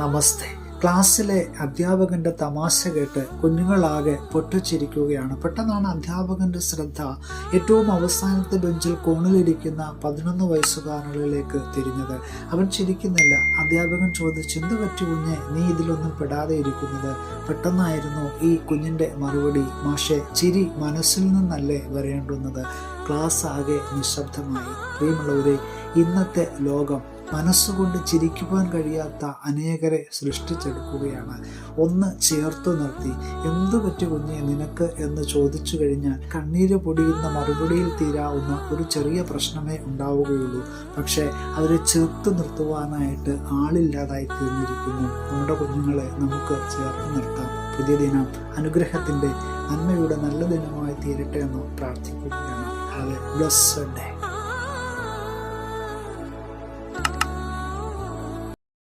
നമസ്തേ. ക്ലാസ്സിലെ അധ്യാപകന്റെ തമാശ കേട്ട് കുഞ്ഞുങ്ങളാകെ പൊട്ടിച്ചിരിക്കുകയാണ്. പെട്ടെന്നാണ് അധ്യാപകന്റെ ശ്രദ്ധ ഏറ്റവും അവസാനത്തെ ബെഞ്ചിൽ കോണിലിരിക്കുന്ന 11 വയസ്സുകാരനിലേക്ക് തിരിഞ്ഞത്. അവൻ ചിരിക്കുന്നില്ല. അധ്യാപകൻ ചോദിച്ചു, എന്ത് പറ്റി കുഞ്ഞെ, നീ ഇതിലൊന്നും പെടാതെ ഇരിക്കുന്നത്? പെട്ടെന്നായിരുന്നു ഈ കുഞ്ഞിന്റെ മറുപടി, മാഷെ, ചിരി മനസ്സിൽ നിന്നല്ലേ വരേണ്ടുന്നത്. ക്ലാസ് ആകെ നിശബ്ദമായി. പ്രിയമുള്ളവരെ, ഇന്നത്തെ ലോകം മനസ്സുകൊണ്ട് ചിരിക്കുവാൻ കഴിയാത്ത അനേകരെ സൃഷ്ടിച്ചെടുക്കുകയാണ്. ഒന്ന് ചേർത്തു നിർത്തി, എന്തു പറ്റി കുഞ്ഞെ നിനക്ക് എന്ന് ചോദിച്ചു കഴിഞ്ഞാൽ കണ്ണീര് പൊടിയുന്ന മറുപടിയിൽ തീരാവുന്ന ഒരു ചെറിയ പ്രശ്നമേ ഉണ്ടാവുകയുള്ളൂ. പക്ഷേ അവരെ ചേർത്ത് നിർത്തുവാനായിട്ട് ആളില്ലാതായി തീർന്നിരിക്കുന്നു. നമ്മുടെ കുഞ്ഞുങ്ങളെ നമുക്ക് ചേർത്ത് നിർത്താം. പുതിയ ദിനം അനുഗ്രഹത്തിൻ്റെ, നന്മയുടെ നല്ല ദിനമായി തീരട്ടെ എന്ന് പ്രാർത്ഥിക്കുകയാണ്. Have A blessed day.